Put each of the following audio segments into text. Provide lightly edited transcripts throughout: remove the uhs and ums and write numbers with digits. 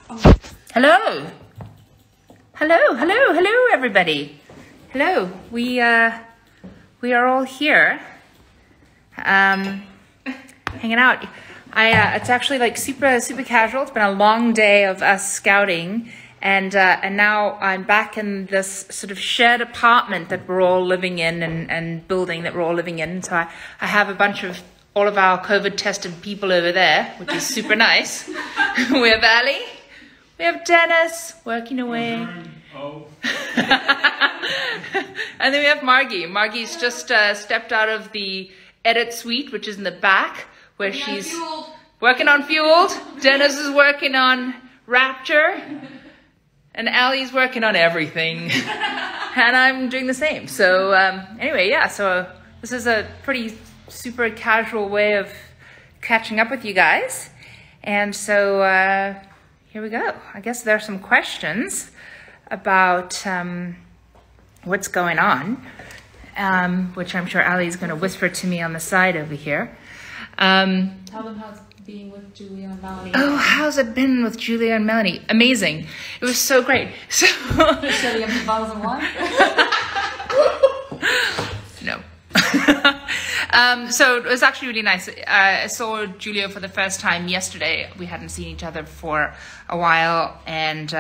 Hello. Hello, everybody. Hello. We are all here, hanging out. It's actually like super casual. It's been a long day of us scouting, and now I'm back in this sort of shared apartment that we're all living in and building that we're all living in. So I have a bunch of all of our COVID tested people over there, which is super nice. We have Ali. We have Dennis working away. Oh. And then we have Margie. Margie's just stepped out of the edit suite, which is in the back, where she's working on Fueled. Dennis is working on Rapture. And Ali's working on everything. And I'm doing the same. So anyway, yeah, so this is a pretty super casual way of catching up with you guys. And so here we go. I guess there are some questions about what's going on, which I'm sure Ali's going to whisper to me on the side over here. Tell them how it's being with Julia and Melanie. Oh, how's it been with Julia and Melanie? Amazing. It was so great. So Show the empty bottles of wine? No. So it was actually really nice. I saw Julia for the first time yesterday. We hadn't seen each other for a while, and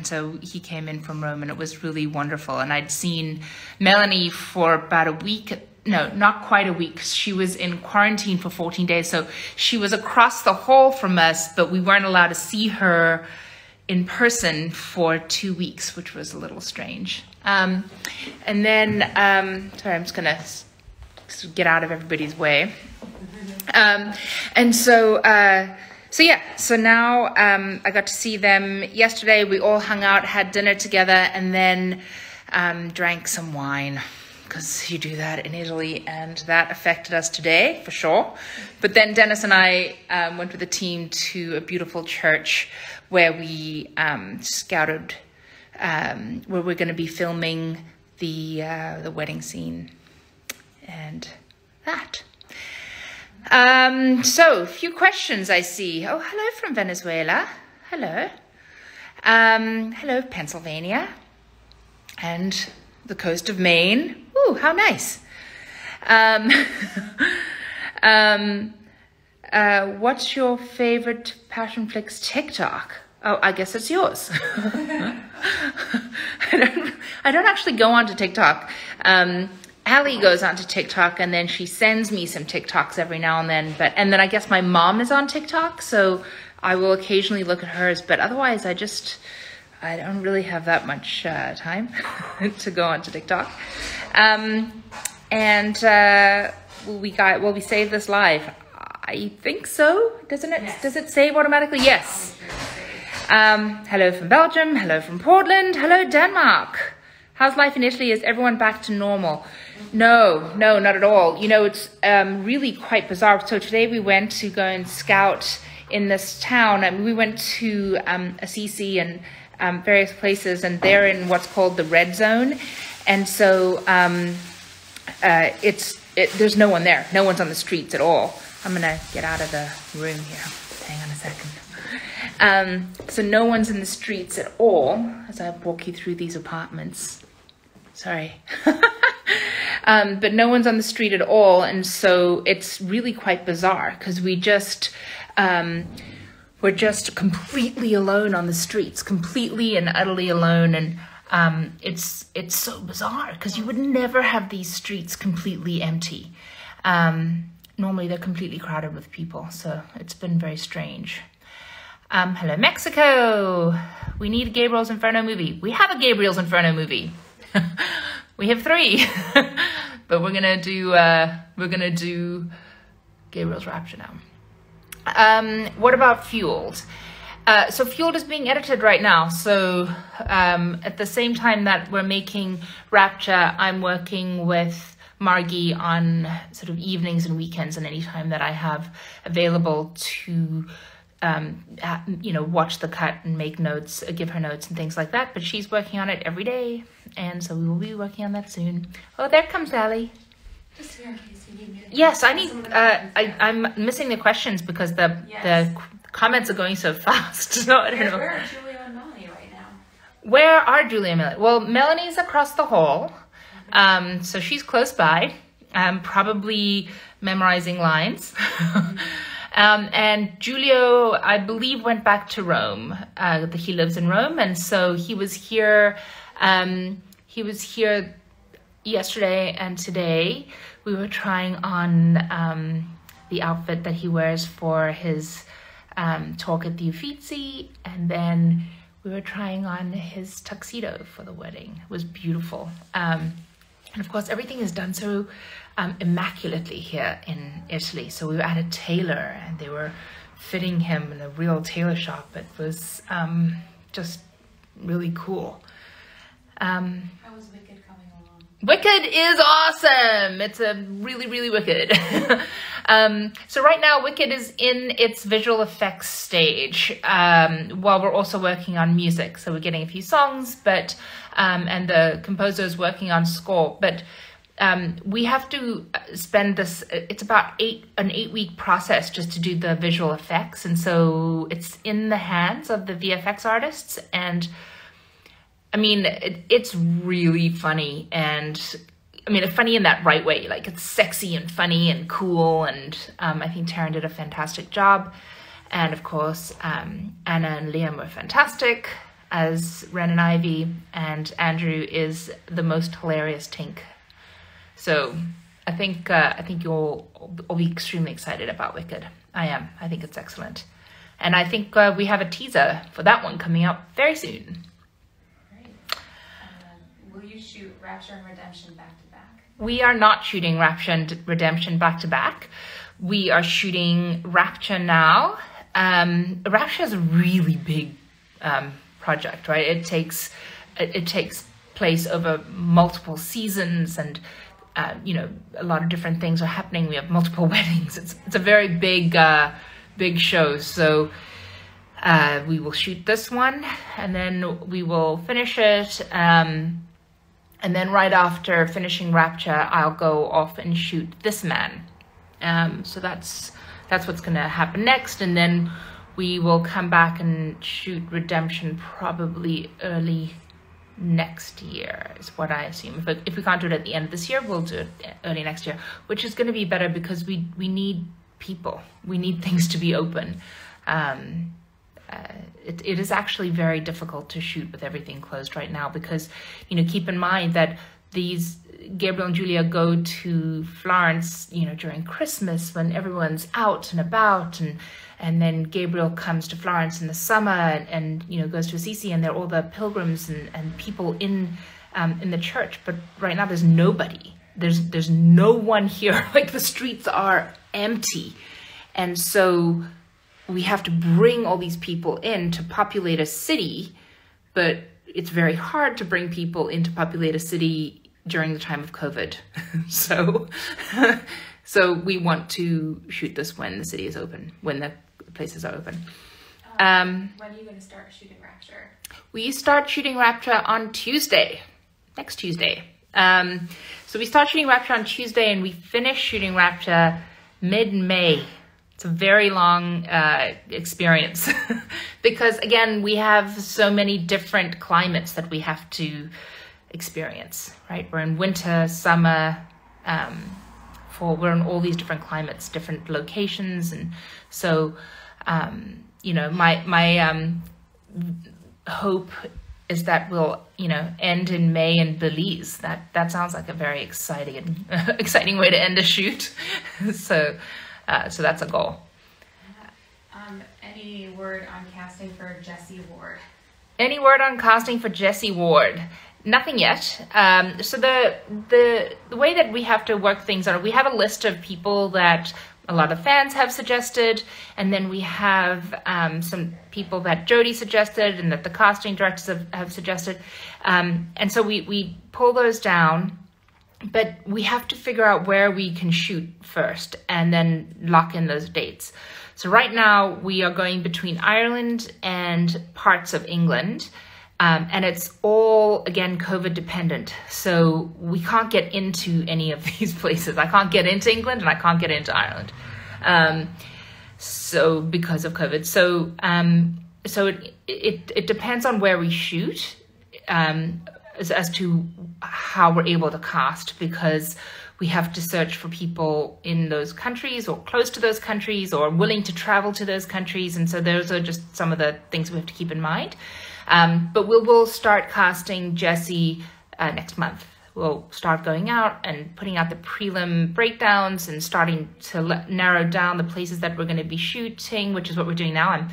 so he came in from Rome, and it was really wonderful. And I'd seen Melanie for about a week. No, not quite a week. She was in quarantine for 14 days. So she was across the hall from us, but we weren't allowed to see her in person for 2 weeks, which was a little strange. And then, sorry, I'm just going to get out of everybody's way. And so now I got to see them yesterday. We all hung out, had dinner together, and then drank some wine, because you do that in Italy, and that affected us today for sure. But then Dennis and I went with the team to a beautiful church where we scouted, where we're going to be filming the wedding scene and that. So a few questions I see. Oh, hello from Venezuela. Hello. Hello, Pennsylvania. And the coast of Maine. Ooh, how nice. What's your favorite Passionflix TikTok? Oh, I guess it's yours. I don't actually go onto TikTok. Ali goes onto TikTok, and then she sends me some TikToks every now and then. And then I guess my mom is on TikTok, so I will occasionally look at hers. But otherwise, I don't really have that much time to go onto TikTok. Will we save this live? I think so. Doesn't it? Yes. Does it save automatically? Yes. Hello from Belgium. Hello from Portland. Hello, Denmark. How's life in Italy? Is everyone back to normal? No, not at all. You know, it's really quite bizarre. So today we went to go and scout in this town. We went to Assisi and various places, and they're in what's called the red zone. And so there's no one there. No one's on the streets at all. I'm going to get out of the room here. Hang on a second. So no one's in the streets at all as I walk you through these apartments. Sorry. But no one's on the street at all. And so it's really quite bizarre, because we're just completely alone on the streets, completely and utterly alone. And it's so bizarre, because you would never have these streets completely empty. Normally they're completely crowded with people. So it's been very strange. Hello, Mexico. We need a Gabriel's Inferno movie. We have a Gabriel's Inferno movie. We have 3, but we're gonna do Gabriel's Rapture now. What about Fueled? So Fueled is being edited right now. So at the same time that we're making Rapture, I'm working with Margie on sort of evenings and weekends, and any time that I have available to watch the cut and make notes, give her notes and things like that. But she's working on it every day, and so we will be working on that soon. Oh, there comes Ali. Just here in case you need me. Yes, I need. I'm missing the questions because the comments are going so fast. So I don't know. Where are Julia and Melanie right now? Where are Julia and Melanie? Well, Melanie's across the hall. So she's close by, probably memorizing lines. And Giulio, I believe, went back to Rome. He lives in Rome, and so he was here. He was here yesterday and today. We were trying on the outfit that he wears for his talk at the Uffizi, and then we were trying on his tuxedo for the wedding. It was beautiful. And of course, everything is done so immaculately here in Italy. So we were at a tailor, and they were fitting him in a real tailor shop. It was just really cool. How was Wicked coming along? Wicked is awesome. It's a really Wicked. So right now, Wicked is in its visual effects stage, while we're also working on music. So we're getting a few songs, but and the composer is working on score. But we have to spend this. It's about an 8-week process just to do the visual effects, and so it's in the hands of the VFX artists. And I mean, it's really funny, and I mean, funny in that right way. Like, it's sexy and funny and cool, and I think Taryn did a fantastic job. And of course, Anna and Liam were fantastic as Ren and Ivy, and Andrew is the most hilarious Tink. So I think you'll all be extremely excited about Wicked. I am. I think it's excellent. And I think we have a teaser for that one coming up very soon. Will you shoot Rapture and Redemption back to back? We are not shooting Rapture and Redemption back to back. We are shooting Rapture now. Rapture is a really big project, right? It takes place over multiple seasons, and you know, a lot of different things are happening. We have multiple weddings. It's a very big show. So we will shoot this one, and then we will finish it. And then right after finishing Rapture, I'll go off and shoot This Man. So that's what's going to happen next. And then we will come back and shoot Redemption probably early next year, is what I assume. If we can't do it at the end of this year, we'll do it early next year, which is going to be better because we need people. We need things to be open. It is actually very difficult to shoot with everything closed right now because, you know, keep in mind that these Gabriel and Julia go to Florence, you know, during Christmas when everyone's out and about, and then Gabriel comes to Florence in the summer and you know, goes to Assisi, and there are all the pilgrims and people in the church. But right now there's nobody. There's no one here. Like, the streets are empty, and so we have to bring all these people in to populate a city, but it's very hard to bring people in to populate a city during the time of COVID. So we want to shoot this when the city is open, when the places are open. When are you going to start shooting Rapture? We start shooting Rapture on Tuesday, next Tuesday. So we start shooting Rapture on Tuesday, and we finish shooting Rapture mid-May. It's a very long experience because, again, we have so many different climates that we have to experience, right? We're in winter, summer, we're in all these different climates, different locations. And so, you know, my hope is that we'll, you know, end in May in Belize. That sounds like a very exciting way to end a shoot. So that's a goal. Any word on casting for Jesse Ward? Any word on casting for Jesse Ward? Nothing yet. So the way that we have to work things are, we have a list of people that a lot of fans have suggested, and then we have some people that Jodie suggested and that the casting directors have suggested. And so we pull those down, but we have to figure out where we can shoot first and then lock in those dates. So right now we are going between Ireland and parts of England. And it's all, again, COVID dependent. So we can't get into any of these places. I can't get into England and I can't get into Ireland. So because of COVID. So it depends on where we shoot as to how we're able to cast, because we have to search for people in those countries or close to those countries or willing to travel to those countries. And so those are just some of the things we have to keep in mind. But we'll start casting Jessie next month. We'll start going out and putting out the prelim breakdowns and starting to narrow down the places that we're going to be shooting, which is what we're doing now.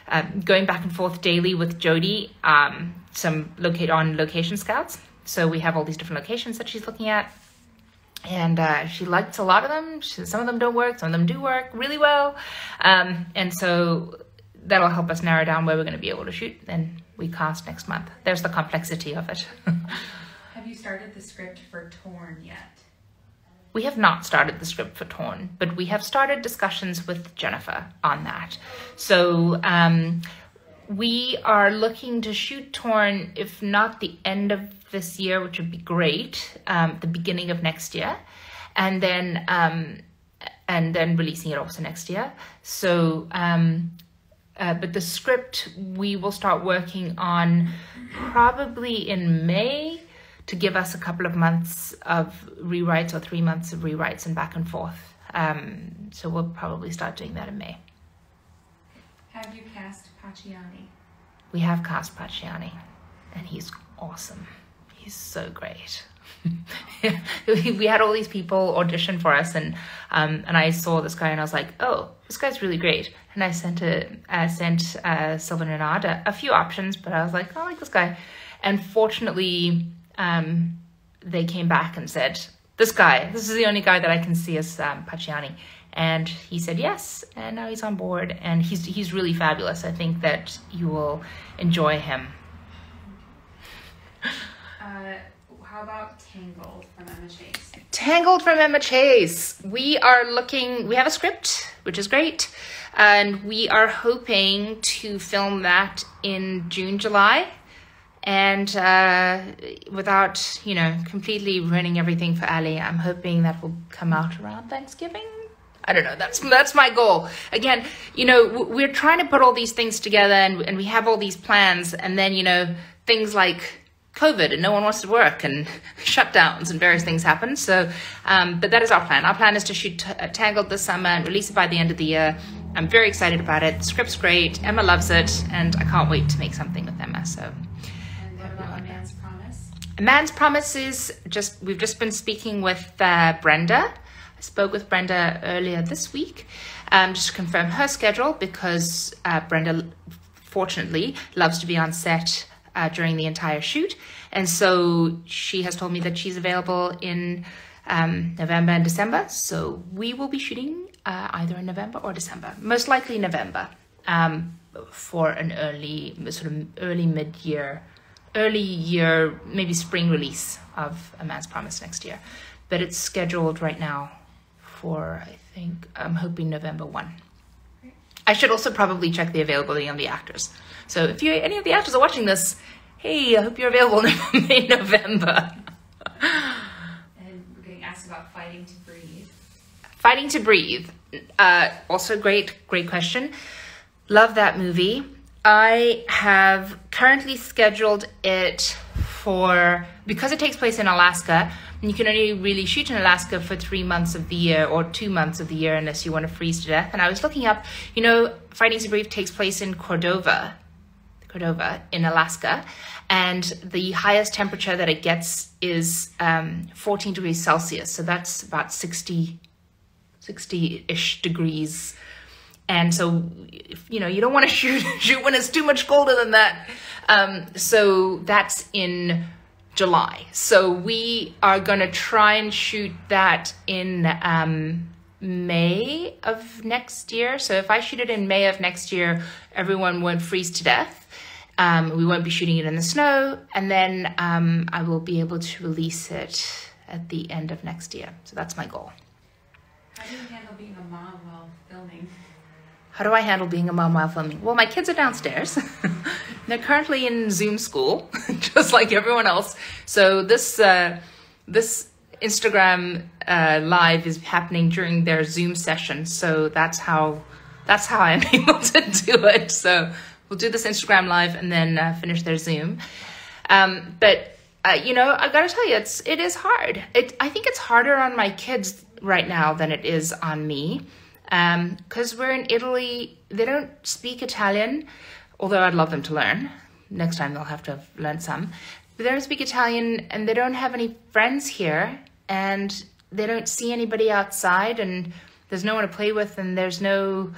I'm going back and forth daily with Jodie, on location scouts. So we have all these different locations that she's looking at. And she likes a lot of them. Some of them don't work. Some of them do work really well. And so that'll help us narrow down where we're going to be able to shoot. And we cast next month. There's the complexity of it. Have you started the script for Torn yet? We have not started the script for Torn, but we have started discussions with Jennifer on that. So we are looking to shoot Torn, if not the end of this year, which would be great, the beginning of next year, and then releasing it also next year. So, but the script we will start working on probably in May, to give us a couple of months of rewrites or 3 months of rewrites and back and forth. So we'll probably start doing that in May. Have you cast Pacciani? We have cast Pacciani, and he's awesome. He's so great. We had all these people audition for us, and I saw this guy and I was like, oh, this guy's really great. And I sent Sylvan Renard a few options, but I was like, I like this guy. And fortunately, they came back and said, this is the only guy that I can see as Pacciani. And he said yes, and now he's on board, and he's really fabulous. I think that you will enjoy him. How about Tangled from Emma Chase? Tangled from Emma Chase. We have a script, which is great, and we are hoping to film that in June, July. And without, completely ruining everything for Ali, I'm hoping that will come out around Thanksgiving. I don't know. That's my goal. Again, we're trying to put all these things together, and we have all these plans, and then, things like COVID and no one wants to work and shutdowns and various things happen. So, but that is our plan. Our plan is to shoot Tangled this summer and release it by the end of the year. I'm very excited about it. The script's great. Emma loves it, and I can't wait to make something with Emma. So. A Man's Promise? A Man's Promise is we've just been speaking with Brenda. I spoke with Brenda earlier this week, just to confirm her schedule, because Brenda, fortunately, loves to be on set during the entire shoot. And so she has told me that she's available in November and December. So we will be shooting either in November or December, most likely November, for an early year, maybe spring release of A Man's Promise next year. But it's scheduled right now for, I think, I'm hoping November 1. I should also probably check the availability on the actors. So if any of the actors are watching this, hey, I hope you're available in November. And we're getting asked about Fighting to Breathe. Fighting to Breathe. Also great question. Love that movie. I have currently scheduled it because it takes place in Alaska, and you can only really shoot in Alaska for 3 months of the year or 2 months of the year unless you want to freeze to death. And I was looking up, Fighting to Breathe takes place in Cordova in Alaska, and the highest temperature that it gets is 14 degrees Celsius. So that's about 60-ish degrees. And so, you don't want to shoot when it's too much colder than that. So that's in July. So we are going to try and shoot that in May of next year. So if I shoot it in May of next year, everyone won't freeze to death. We won't be shooting it in the snow. And then I will be able to release it at the end of next year. So that's my goal. How do you handle being a mom while filming? How do I handle being a mom while filming? Well, my kids are downstairs. They're currently in Zoom school, just like everyone else. So this Instagram live is happening during their Zoom session. So that's how That's how I'm able to do it. So we'll do this Instagram live and then finish their Zoom. But you know, I gotta tell you, it is hard. I think it's harder on my kids right now than it is on me. Because we're in Italy, they don't speak Italian, although I'd love them to learn. Next time they'll have to learn some. But they don't speak Italian, and they don't have any friends here, and they don't see anybody outside, and there's no one to play with, and there's no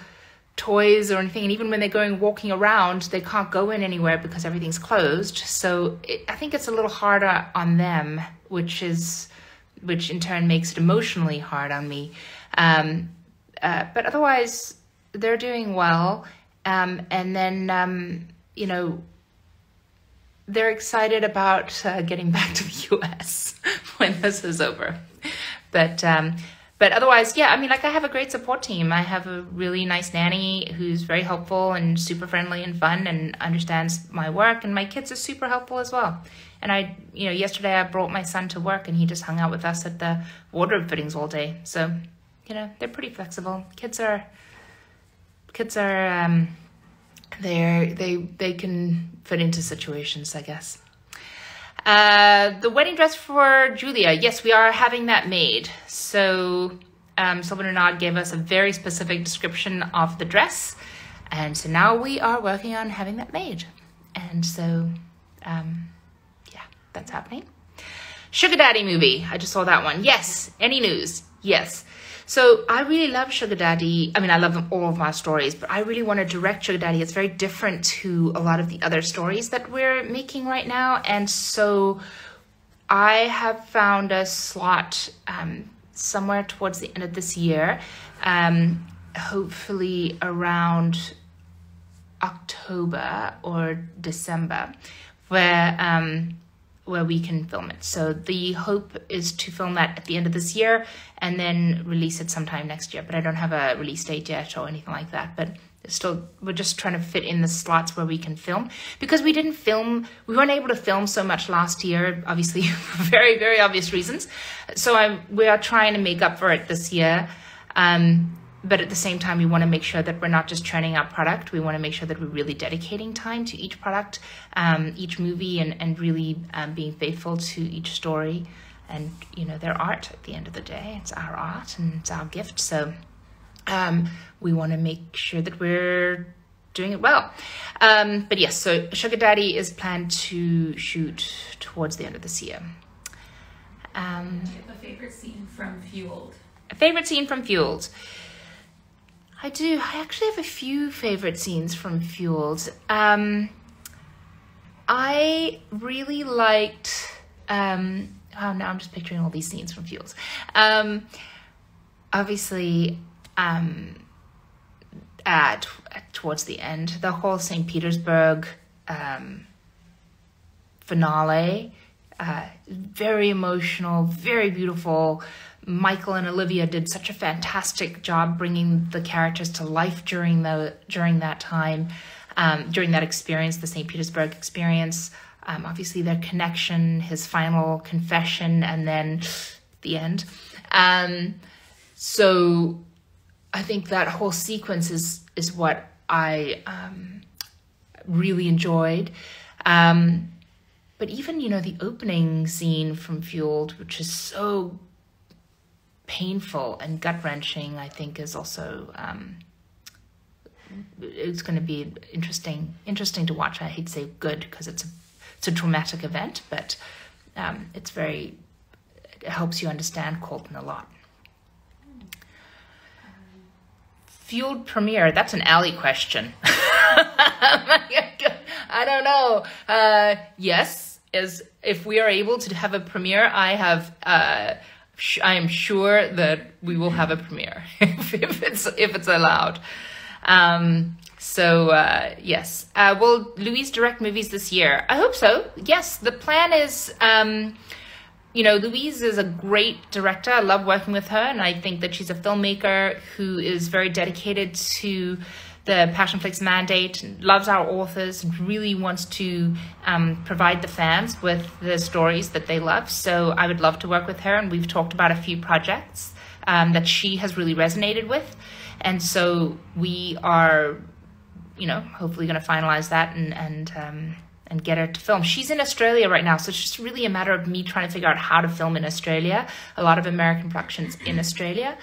toys or anything. And even when they're going walking around, they can't go in anywhere because everything's closed. So I think it's a little harder on them, which in turn makes it emotionally hard on me. But otherwise, they're doing well. And then, you know, they're excited about getting back to the US when this is over. But otherwise, yeah, I mean, like, I have a great support team. I have a really nice nanny who's very helpful and super friendly and fun and understands my work. And my kids are super helpful as well. And you know, yesterday I brought my son to work and he just hung out with us at the wardrobe fittings all day. So, you know, they're pretty flexible. Kids are they can fit into situations, I guess. The wedding dress for Julia. Yes, we are having that made. So Sylvan Renaud gave us a very specific description of the dress. And so now we are working on having that made. And so, yeah, that's happening. Sugar Daddy movie. I just saw that one. Yes. Any news? Yes. So I really love Sugar Daddy. I mean, I love all of my stories, but I really want to direct Sugar Daddy. It's very different to a lot of the other stories that we're making right now. And so I have found a slot somewhere towards the end of this year, hopefully around October or December, where we can film it. So the hope is to film that at the end of this year and then release it sometime next year. But I don't have a release date yet or anything like that. But we're just trying to fit in the slots where we can film, because we weren't able to film so much last year, obviously, for very, very obvious reasons. So we are trying to make up for it this year. But at the same time, we want to make sure that we're not just churning out product. We want to make sure that we're really dedicating time to each product, each movie, and really being faithful to each story. And, you know, their art at the end of the day. It's our art and it's our gift. So we want to make sure that we're doing it well. But yes, so Sugar Daddy is planned to shoot towards the end of this year. Do you have a favorite scene from Fueled? A favorite scene from Fueled. I do. I actually have a few favorite scenes from Fueled. I really liked... oh, now I'm just picturing all these scenes from Fueled. Obviously, towards the end, the whole St. Petersburg finale, very emotional, very beautiful. Michael and Olivia did such a fantastic job bringing the characters to life during that time, during that experience, the St. Petersburg experience. Obviously, their connection, his final confession, and then the end. So I think that whole sequence is what I really enjoyed. But even, you know, the opening scene from Fueled, which is so painful and gut-wrenching, I think is also it's going to be interesting to watch. I hate to say good because it's a traumatic event, but it helps you understand Colton a lot. Fueled premiere, that's an Ally question. I don't know. Yes, if we are able to have a premiere, I am sure that we will have a premiere if it's allowed. Yes. Will Louise direct movies this year? I hope so. Yes, the plan is, Louise is a great director. I love working with her, and I think that she's a filmmaker who is very dedicated to the Passionflix mandate, and loves our authors, and really wants to provide the fans with the stories that they love. So I would love to work with her, and we've talked about a few projects that she has really resonated with. And so we are, you know, hopefully going to finalize that and get her to film. She's in Australia right now, so it's just really a matter of me trying to figure out how to film in Australia. A lot of American productions in Australia.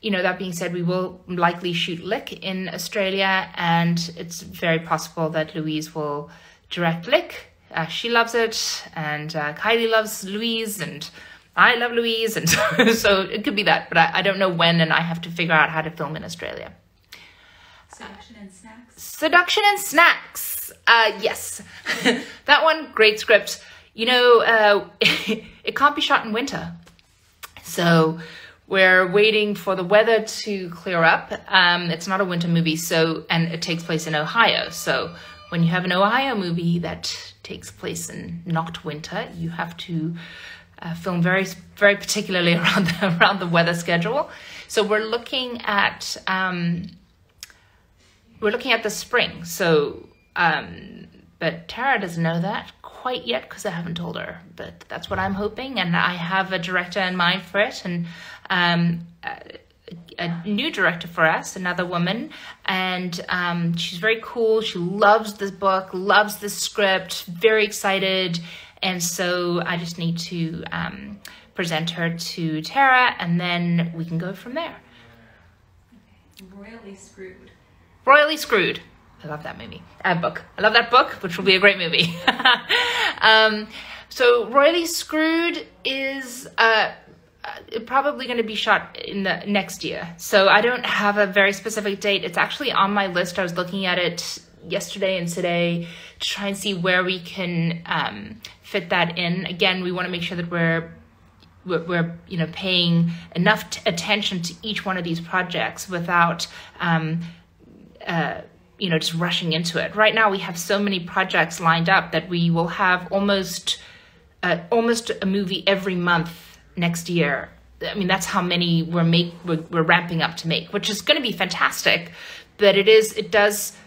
You know, that being said, we will likely shoot Lick in Australia, and it's very possible that Louise will direct Lick. She loves it, and Kylie loves Louise, and I love Louise, and so it could be that, but I don't know when, and I have to figure out how to film in Australia. Seduction and Snacks. Seduction and Snacks. Yes, that one, great script. You know, it can't be shot in winter, so we're waiting for the weather to clear up. It's not a winter movie, so, and it takes place in Ohio. So when you have an Ohio movie that takes place in not winter, you have to film very, very particularly around the weather schedule. So we're looking at the spring. So, but Tara doesn't know that quite yet because I haven't told her, but that's what I'm hoping. And I have a director in mind for it, and a new director for us, another woman, and she's very cool. She loves this book, loves this script, very excited. And so I just need to present her to Tara, and then we can go from there. Royally Screwed. Royally Screwed. I love that movie. Book. I love that book, which will be a great movie. So Royally Screwed is probably going to be shot in the next year. So I don't have a very specific date. It's actually on my list. I was looking at it yesterday and today to try and see where we can fit that in. Again, we want to make sure that we're you know, paying enough attention to each one of these projects without you know, just rushing into it. Right now we have so many projects lined up that we will have almost a movie every month next year. I mean, that's how many we're ramping up to make, which is going to be fantastic. But it does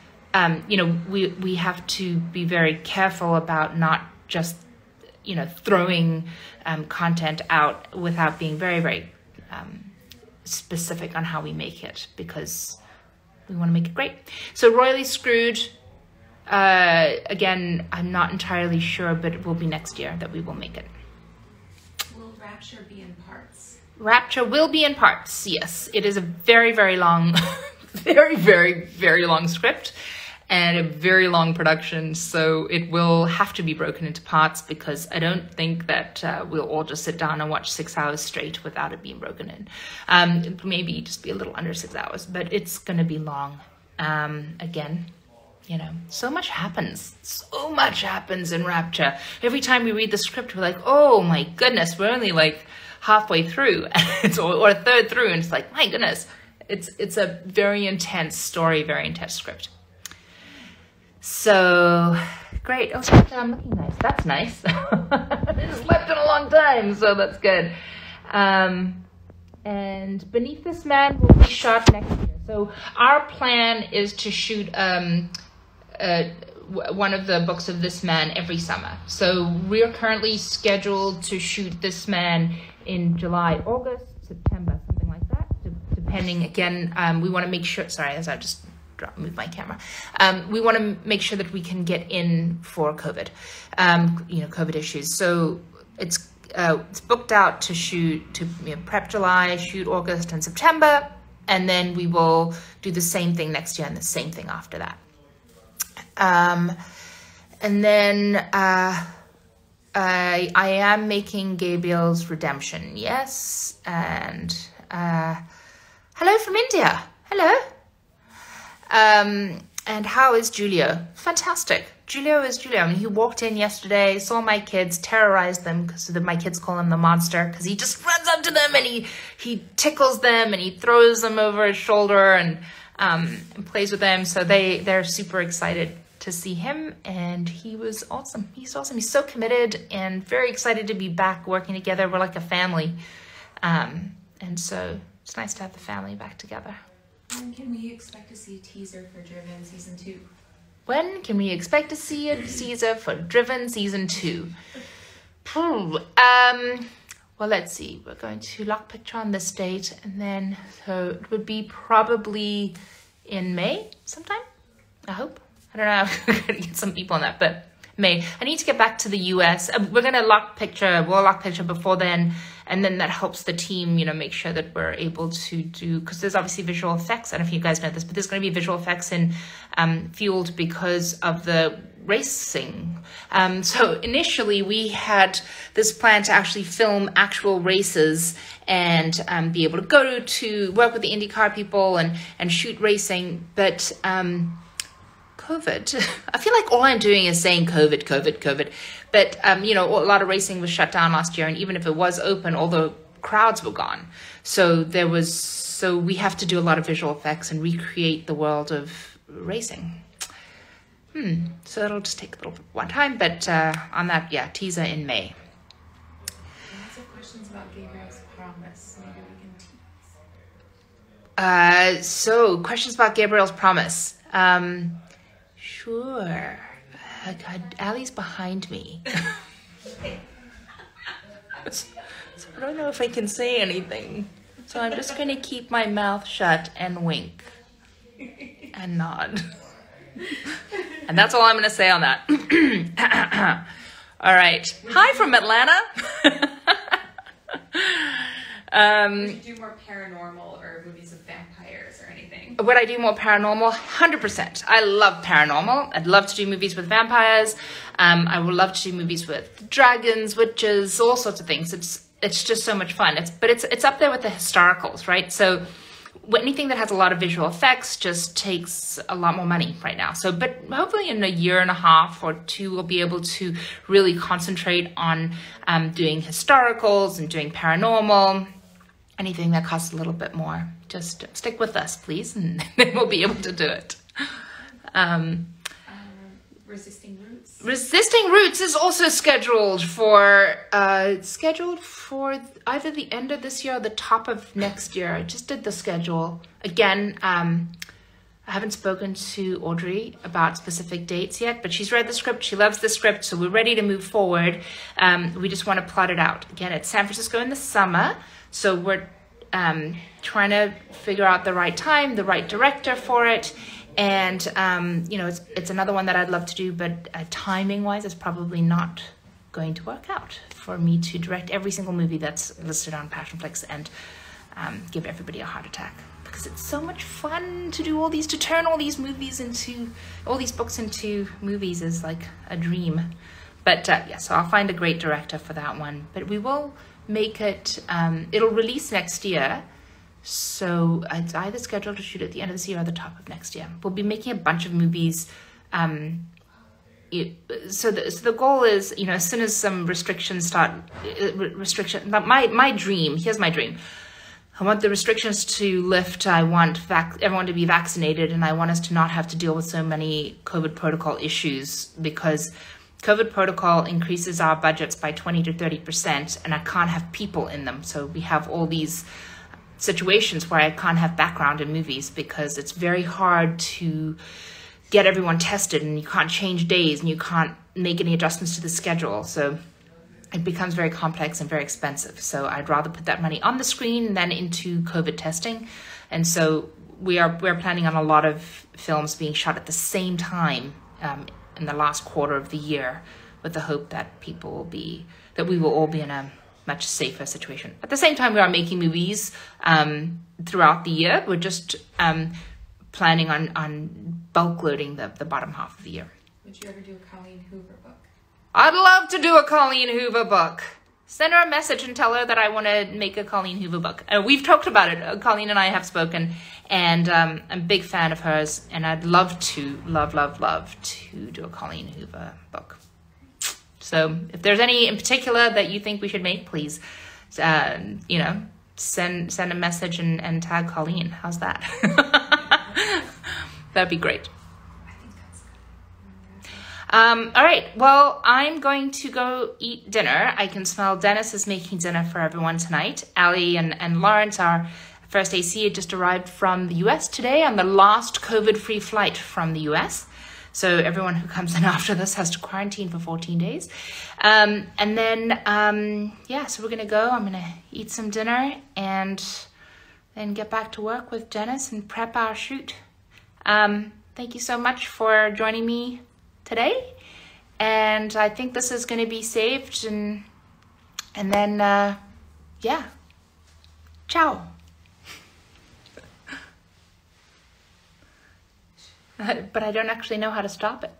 you know, we have to be very careful about not just, you know, throwing content out without being very, very specific on how we make it, because we want to make it great. So Royally Screwed, again, I'm not entirely sure, but it will be next year that we will make it. Will Rapture be in parts? Rapture will be in parts, yes. It is a very, very long, very, very, very long script and a very long production, so it will have to be broken into parts, because I don't think that we'll all just sit down and watch 6 hours straight without it being broken in. It'll maybe just be a little under 6 hours, but it's going to be long. Again, you know, so much happens in Rapture. Every time we read the script, we're like, oh my goodness, we're only like halfway through or a third through, and it's like, my goodness, it's a very intense story, very intense script. So great. Oh, I'm looking nice. That's nice. I slept in a long time, so that's good. And Beneath This Man will be shot next year. So our plan is to shoot one of the books of this man every summer. So we're currently scheduled to shoot This Man in July, August, September, something like that. Depending, again, we want to make sure, sorry, as I just move my camera. We want to make sure that we can get in for COVID, you know, COVID issues. So it's booked out to shoot, to prep July, shoot August and September, and then we will do the same thing next year and the same thing after that. And then I am making Gabriel's Redemption, yes, and hello from India. Hello. And how is Giulio? Fantastic. Giulio is Giulio. I mean, he walked in yesterday, saw my kids, terrorized them, because my kids call him the monster, because he just runs up to them and he tickles them and he throws them over his shoulder and plays with them. So they're super excited to see him, and he was awesome. He's awesome. He's so committed and very excited to be back working together. We're like a family. And so it's nice to have the family back together. When can we expect to see a teaser for Driven Season 2? When can we expect to see a teaser for Driven Season 2? well, let's see. We're going to lock picture on this date, and then so it would be probably in May sometime. I hope. I don't know. I'm gonna get some people on that, but May. I need to get back to the US. We're gonna lock picture. We'll lock picture before then, and then that helps the team, you know, make sure that we're able to do, because there's obviously visual effects. I don't know if you guys know this, but there's going to be visual effects in Fueled because of the racing. So initially we had this plan to actually film actual races and be able to go to work with the IndyCar people and shoot racing, but COVID. I feel like all I'm doing is saying COVID. But, you know, a lot of racing was shut down last year. And even if it was open, all the crowds were gone. So we have to do a lot of visual effects and recreate the world of racing. So it'll just take a little one time. But on that, yeah, teaser in May. Lots of questions about Gabriel's promise. Maybe we can tease. So questions about Gabriel's promise. Sure. God, Allie's behind me. So I don't know if I can say anything. So I'm just going to keep my mouth shut and wink and nod. And that's all I'm going to say on that. All right. Hi from Atlanta. Would you do more paranormal or movies with vampires or anything? Would I do more paranormal? 100%. I love paranormal. I'd love to do movies with vampires. I would love to do movies with dragons, witches, all sorts of things. It's just so much fun. It's up there with the historicals, right? So anything that has a lot of visual effects just takes a lot more money right now. So, but hopefully in a year and a half or two, we'll be able to really concentrate on doing historicals and doing paranormal. Anything that costs a little bit more, just stick with us, please, and then we'll be able to do it. Resisting Roots. Resisting Roots is also scheduled for either the end of this year or the top of next year. I just did the schedule. Again, I haven't spoken to Audrey about specific dates yet, but she's read the script. She loves the script, so we're ready to move forward. We just want to plot it out. Again, it's San Francisco in the summer. So we're trying to figure out the right time, the right director for it. And, you know, it's another one that I'd love to do, but timing-wise, it's probably not going to work out for me to direct every single movie that's listed on Passionflix and give everybody a heart attack. Because it's so much fun to do all these, to turn all these movies into, all these books into movies is like a dream. But, yeah, so I'll find a great director for that one. But we will make it, it'll release next year, so it's either scheduled to shoot at the end of this year or the top of next year. We'll be making a bunch of movies. So the goal is, you know, as soon as some restrictions start, my dream, here's my dream. I want the restrictions to lift. I want everyone to be vaccinated, and I want us to not have to deal with so many COVID protocol issues, because COVID protocol increases our budgets by 20 to 30%, and I can't have people in them. So we have all these situations where I can't have background in movies because it's very hard to get everyone tested, and you can't change days, and you can't make any adjustments to the schedule. So it becomes very complex and very expensive. So I'd rather put that money on the screen than into COVID testing. And so we're planning on a lot of films being shot at the same time in the last quarter of the year, with the hope that we will all be in a much safer situation. At the same time, we are making movies throughout the year. We're just planning on bulk loading the bottom half of the year. Would you ever do a Colleen Hoover book? I'd love to do a Colleen Hoover book. Send her a message and tell her that I want to make a Colleen Hoover book. We've talked about it. Colleen and I have spoken, and I'm a big fan of hers, and I'd love to do a Colleen Hoover book. So if there's any in particular that you think we should make, please, you know, send a message and tag Colleen. How's that? That'd be great. All right, well, I'm going to go eat dinner. I can smell Dennis is making dinner for everyone tonight. Allie and Lawrence, our first AC, had just arrived from the US today on the last COVID-free flight from the US. So everyone who comes in after this has to quarantine for 14 days. And then, yeah, so we're going to go. I'm going to eat some dinner and then get back to work with Dennis and prep our shoot. Thank you so much for joining me today. And I think this is going to be saved. And then, yeah. Ciao. But I don't actually know how to stop it.